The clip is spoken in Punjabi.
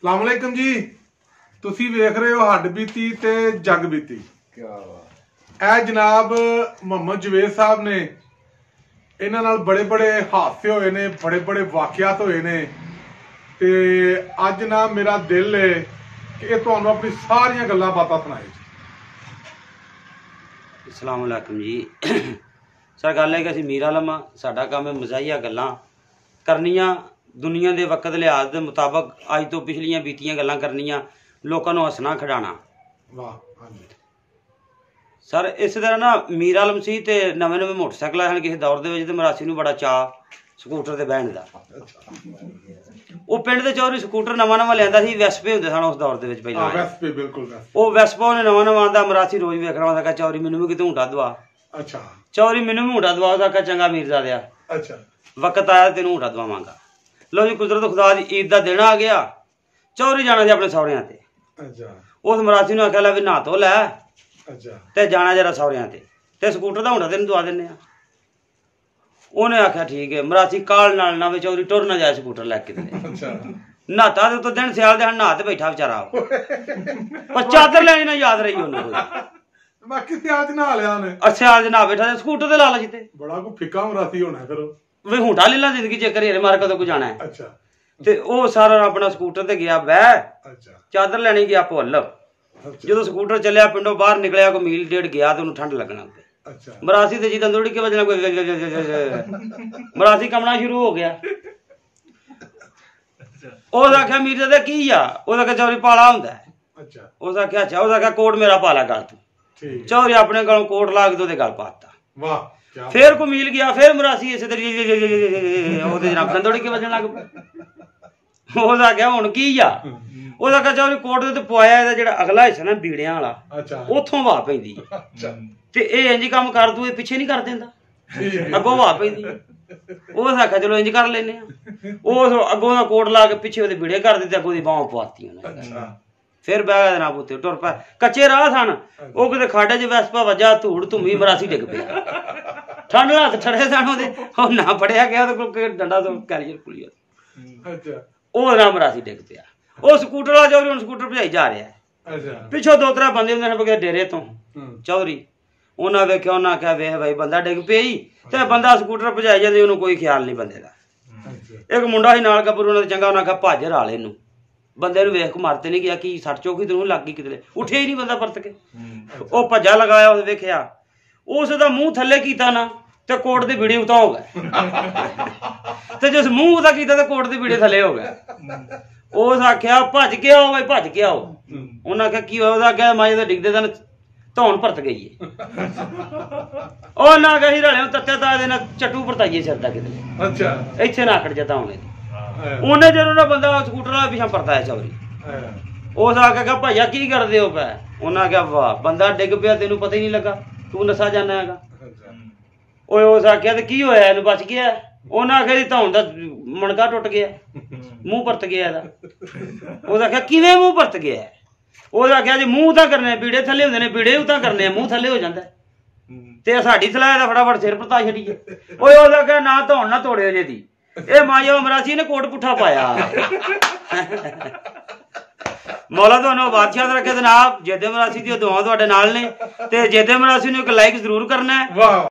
ਸਲਾਮ ਅਲੈਕਮ ਜੀ। ਤੁਸੀਂ ਵੇਖ ਰਹੇ ਹੋ ਹੱਡ ਬੀਤੀ ਤੇ ਜਗ ਬੀਤੀ। ਕੀ ਬਾਤ। ਇਹ ਜਨਾਬ ਮੁਹੰਮਦ ਜਵੇਦ ਸਾਹਿਬ ਨੇ, ਇਹਨਾਂ ਨਾਲ ਬੜੇ ਬੜੇ ਹਾਦਸੇ ਹੋਏ ਨੇ, ਬੜੇ ਬੜੇ ਵਾਕਿਆਤ ਹੋਏ ਨੇ ਤੇ ਅੱਜ ਨਾ ਮੇਰਾ ਦਿਲ ਹੈ ਕਿ ਇਹ ਤੁਹਾਨੂੰ ਆਪਣੀ ਸਾਰੀਆਂ ਗੱਲਾਂ ਬਾਤਾਂ ਸੁਣਾਏ ਜੀ। अस्सलाम वालेकुम जी। सर गल है कि असीं मीर आलम हाँ, साडा काम है मज़ाहिया गल्लां करनियां, दुनिया के वक्त लिहाज के मुताबक अज तो पिछलियां बीतियां गल्लां करनियां, लोगों को हसना खिडाना। वाह हाँ जी सर इस तरह ना मीर आलम सी ते नवे नवे मोटरसाइकिल आए किसी दौर दे विच ते मरासी नूं बड़ा चाऽ स्कूटर ते बहन दा। ਉਹ ਪਿੰਡ ਦੇ ਚੌਰੀ ਸਕੂਟਰ ਨਵਾਂ ਨਵਾਂ ਲਿਆਂਦਾ ਸੀ, ਵੈਸਪੇ ਹੁੰਦੇ ਸਨ ਉਸ ਦੌਰ ਦੇ ਵਿੱਚ ਪਹਿਲਾਂ। ਵੈਸਪੇ ਬਿਲਕੁਲ। ਉਹ ਵੈਸਪਾ ਉਹਨੇ ਨਵਾਂ ਨਵਾਂ ਆਂਦਾ, ਮਰਾਸੀ ਰੋਜ਼ ਵੇਖਣਾ ਹੁੰਦਾ ਕਿ ਚੌਰੀ ਮੈਨੂੰ ਵੀ ਕਿਤੇ ਝੂਟਾ ਦਵਾ। ਅੱਛਾ ਚੌਰੀ ਮੈਨੂੰ ਵੀ ਝੂਟਾ ਦਵਾ, ਉਹਦਾ ਕਾ ਚੰਗਾ ਮੀਰਜ਼ਾਦਿਆ। ਅੱਛਾ ਵਕਤ ਆਇਆ ਤੈਨੂੰ ਝੂਟਾ ਦਵਾਵਾਂਗਾ। ਲਓ ਜੀ ਕੁਦਰਤ ਖੁਦਾ ਦੀ ਈਦ ਦਾ ਦਿਨ ਆ ਗਿਆ, ਚੌਰੀ ਜਾਣਾ ਸੀ ਆਪਣੇ ਸਹੁਰਿਆਂ ਤੇ। ਅੱਛਾ ਉਸ ਮਰਾਸੀ ਨੂੰ ਆਖਿਆ ਲੈ ਵੀ ਨਹਾ ਧੋ ਲੈ ਅੱਛਾ ਤੇ ਜਾਣਾ ਜਰਾ ਸਹੁਰਿਆਂ ਤੇ ਸਕੂਟਰ ਦਾ ਝੂਟਾ ਤੈਨੂੰ ਦਵਾ ਦਿੰਦੇ ਆ। ਉਹਨੇ ਆਖਿਆ ਠੀਕ ਹੈ। ਮਰਾਸੀ ਕਾਲ ਨਾਲ ਨਾ ਵੀ ਚੌਰੀ ਟੁਰ ਨਾ ਜਾਏ ਸਕੂਟਰ ਲੈ ਕੇ। ਨਹਾਤਾ ਤੇ ਦਿਨ ਸਿਆਲ ਦੇ ਨਹਾ ਤੇ ਬੈਠਾ ਵਿਚਾਰਾ, ਪਰ ਚਾਦਰ ਲੈਣੀ ਨਾ ਯਾਦ ਰਹੀ ਉਹਨੂੰ। ਬਾਕੀ ਸਿਆਲ ਚ ਨਹਾ ਲਿਆ ਉਹਨੇ। ਸਿਆਲ ਚ ਨਹਾ ਬੈਠਾ ਸਕੂਟਰ ਤੇ ਲਾ ਲਾ ਜਿੱਤੇ। ਬੜਾ ਕੋ ਫਿੱਕਾ ਮਰਾਸੀ ਹੋਣਾ ਫਿਰ ਵੀ ਹੁੰਟਾ ਲੈ ਲਾ ਜ਼ਿੰਦਗੀ ਚ ਘਰੇ ਮਾਰ ਕਦੋਂ ਕੋ ਜਾਣਾ ਹੈ। ਅੱਛਾ ਤੇ ਉਹ ਸਾਰਾ ਆਪਣਾ ਸਕੂਟਰ ਤੇ ਗਿਆ ਬਹਿ। ਅੱਛਾ ਚਾਦਰ ਲੈਣੀ ਗਿਆ ਭੁੱਲ। ਜਦੋਂ ਸਕੂਟਰ ਚੱਲਿਆ ਪਿੰਡੋਂ ਬਾਹਰ ਨਿਕਲਿਆ ਕੋਈ ਮੀਲ ਡੇਢ ਗਿਆ ਤੇ ਉਹਨੂੰ ਠੰਡ ਲੱਗਣਾ। ਅੱਛਾ ਮਰਾਸੀ ਤੇ ਜੀ ਤੰਦੂੜੀ ਕੇ ਵਜਣਾ ਕੋਈ ਮਰਾਸੀ ਕੰਮਣਾ ਸ਼ੁਰੂ ਹੋ ਗਿਆ। ਉਹਦਾ ਆਖਿਆ ਮੀਰਜ਼ਾਦੇ ਕੀ ਆ? ਉਹਦਾ ਆਖਿਆ ਚੌਰੀ ਪਾਲਾ ਹੁੰਦਾ। ਅੱਛਾ ਉਹਦਾ ਆਖਿਆ ਅੱਛਾ। ਉਹਦਾ ਆਖਿਆ ਕੋਟ ਮੇਰਾ ਪਾਲਾ ਗਲ ਤੂੰ। ਚੌਰੀ ਆਪਣੇ ਗਲੋਂ ਕੋਟ ਲਾ ਕੇ ਉਹਦੇ ਗਲ ਪਾਤਾ। ਵਾਹ। ਫੇਰ ਕੋ ਮੀਲ ਗਿਆ, ਫੇਰ ਮਰਾਸੀ ਇਸੇ ਤਰੀਕੇ ਉਹਦੇ ਜਨਾਬ ਤੰਦੂੜੀ ਕੇ ਵਜਣ ਲੱਗ ਪਿਆ। ਉਹਦਾ ਆਖਿਆ ਹੁਣ ਕੀ ਆ? ਉਹਦਾ ਆਖਿਆ ਚੌਰੀ ਕੋਟ ਦੇ ਉੱਤੇ ਪਵਾਇਆ ਇਹਦਾ ਜਿਹੜਾ ਅਗਲਾ ਹਿੱਸਾ ਨਾ ਬੀੜਿਆਂ ਵਾਲਾ, ਉੱਥੋਂ ਵਾਹ ਪੈਂਦੀ ਤੇ ਇਹ ਇੰਜ ਕੰਮ ਕਰ ਦੂ, ਇਹ ਪਿੱਛੇ ਨਹੀਂ ਕਰ ਦਿੰਦਾ, ਅੱਗੋਂ ਵਾਹ ਪੈਂਦੀ। ਉਹ ਆਖਿਆ ਚਲੋ ਇੰਜ ਕਰ ਲੈਨੇ ਆ। ਉਹ ਅੱਗੋਂ ਦਾ ਕੋਟ ਲਾ ਕੇ ਪਿੱਛੇ ਉਹਦੇ ਵਿੜੇ ਕਰ ਦਿੱਤੇ, ਅੱਗੋਂ ਦੀ ਬਾਹਾਂ ਪਵਾਤੀ ਉਹਨੇ। ਫਿਰ ਬਹਿ ਗਿਆ ਜਨਾਬ ਉੱਤੇ ਟੁਰ ਪਿਆ। ਕੱਚੇ ਰਾਹ ਸਨ, ਉਹ ਕਿਤੇ ਖਾਡੇ 'ਚ ਵੈਸਪਾ ਵੱਜਾ, ਧੂੜ ਧੁੰਮੀ ਮਰਾਸੀ ਡਿੱਗ ਪਿਆ। ਠੰਡ ਹੱਥ ਠੜੇ ਸਨ ਉਹਦੇ, ਉਹ ਨਾ ਫੜਿਆ ਗਿਆ ਉਹਦੇ ਕੋਲ ਡੰਡਾ ਤੋਂ ਕੈਰੀਅਰ ਕੁਲੀਆ। ਉਹ ਨਾ ਮਰਾਸੀ ਡਿੱਗ ਪਿਆ। ਉਹ ਸਕੂਟਰ ਵਾਲਾ ਚੌਰੀ ਹੁਣ ਸਕੂਟਰ ਭਜਾਈ ਜਾ ਰਿਹਾ। ਪਿੱਛੋਂ ਦੋ ਤਰ੍ਹਾਂ ਬੰਦੇ ਹੁੰਦੇ ਨੇ ਬਗੈਰ ਡੇਰੇ ਤੋਂ ਚੌਰੀ। ਉਹਨਾਂ ਵੇਖਿਆ, ਉਹਨਾਂ ਆਖਿਆ ਵੇਖ ਬਾਈ ਬੰਦਾ ਡਿੱਗ ਪਈ ਤੇ ਬੰਦਾ ਸਕੂਟਰ ਭਜਾਈ ਜਾਂਦੇ, ਉਹਨੂੰ ਕੋਈ ਖਿਆਲ ਨਹੀਂ ਬੰਦੇ ਦਾ। ਇੱਕ ਮੁੰਡਾ ਸੀ ਨਾਲ ਗੱਭਰੂ, ਉਹਨਾਂ ਦਾ ਚੰਗਾ, ਉਹਨਾਂ ਆਖਿਆ ਭੱਜ ਰਾਲੇ ਨੂੰ। ਬੰਦੇ ਨੂੰ ਵੇਖ ਮਰ ਤੇ ਨਹੀਂ ਗਿਆ, ਕੀ ਸੱਟ ਚੋਕੀ ਤੈਨੂੰ ਲੱਗ ਗਈ ਕਿਤੇ, ਉੱਠਿਆ ਹੀ ਨਹੀਂ ਬੰਦਾ ਪਰਤ ਕੇ। ਉਹ ਭੱਜਾ ਲਗਾਇਆ, ਉਹ ਵੇਖਿਆ ਉਸ ਦਾ ਮੂੰਹ ਥੱਲੇ ਕੀਤਾ ਨਾ ਤੇ ਕੋਟ ਦੀ ਵੀੜੀ ਉਤਾਂ ਹੋ ਗਏ, ਤੇ ਜਿਸ ਮੂੰਹ ਉਹਦਾ ਕੀਤਾ ਤੇ ਕੋਟ ਦੀ ਵੀੜੀ ਥੱਲੇ ਹੋ ਗਿਆ। ਉਸ ਆਖਿਆ ਭੱਜ ਕੇ ਆਓ ਬਈ, ਭੱਜ ਕੇ ਆਓ। ਉਹਨਾਂ ਆਖਿਆ ਕੀ ਹੋਇਆ? ਉਹਦਾ ਆਖਿਆ ਮਾਏ ਦਾ ਡਿੱਗਦੇ ਦਿਨ ਧੌਣ ਪਰਤ ਗਈ ਏ। ਉਹ ਨਾ ਕਹੀ ਰਲਿਓ ਤੱਤੇ ਤਾਂ ਇਹਦੇ ਨਾਲ ਚੱਟੂ ਪਰਤਾਈਏ ਸਿਰ ਦਾ ਕਿਤੇ। ਅੱਛਾ ਇੱਥੇ ਨਾ ਆਖੜ ਜਤਾ ਉਹਨੇ। ਉਹਨੇ ਜਦੋਂ ਨਾ ਬੰਦਾ ਸਕੂਟਰ ਵਾਲਾ ਪਿਛਾਂ ਪਰਤਾਇਆ ਚੌਰੀ। ਉਸ ਆਖਿਆ ਭਾਈਆ ਕੀ ਕਰਦੇ ਹੋ ਪੈ? ਉਹਨਾਂ ਆਖਿਆ ਵਾਹ ਬੰਦਾ ਡਿੱਗ ਪਿਆ, ਤੈਨੂੰ ਪਤਾ ਹੀ ਨਹੀਂ ਲੱਗਾ, ਤੂੰ ਨਸ਼ਾ ਜਾਣਾ ਹੈਗਾ। ਓਏ ਉਸ ਆਖਿਆ ਤੇ ਕੀ ਹੋਇਆ, ਇਹਨੂੰ ਬਚ ਗਿਆ? ਉਹਨਾਂ ਆਖਿਆ ਜੀ ਧੌਣ ਦਾ ਮਣਕਾ ਟੁੱਟ ਗਿਆ, ਮੂੰਹ ਪਰਤ ਗਿਆ ਇਹਦਾ। ਉਹਦਾ ਆਖਿਆ ਕਿਵੇਂ ਮੂੰਹ ਪਰਤ ਗਿਆ? ਉਹਦਾ ਆਖਿਆ ਜੀ ਮੂੰਹ ਤਾਂ ਕਰਨੇ, ਪੀੜੇ ਥੱਲੇ ਹੁੰਦੇ ਨੇ, ਪੀੜੇ ਉਤਾਂ ਕਰਨੇ ਆ, ਮੂੰਹ ਥੱਲੇ ਹੋ ਜਾਂਦਾ ਤੇ ਸਾਡੀ ਸਲਾਹ ਦਾ ਫਟਾਫਟ ਸਿਰ ਪਰਤਾ ਛੱਡੀਏ। ਓਏ ਉਹਦਾ ਆਖਿਆ ਨਾ ਧੌਣ ਨਾ ਤੋੜਿਓ ਜੇ ਦੀ, ਇਹ ਮਾਇਆ ਮਰਾਸੀ ਨੇ ਕੋਟ ਪੁੱਠਾ ਪਾਇਆ। ਮੌਲਾ ਤੁਹਾਨੂੰ ਬਾਦਸ਼ਾਹ ਰੱਖੇ ਜਨਾਬ। ਜੇਦੇ ਮਰਾਸੀ ਦੀਆਂ ਦੁਆਵਾਂ ਤੁਹਾਡੇ ਨਾਲ ਨੇ ਤੇ ਜੇਦੇ ਮਰਾਸੀ ਨੂੰ ਇੱਕ ਲਾਈਕ ਜ਼ਰੂਰ ਕਰਨਾ ਹੈ।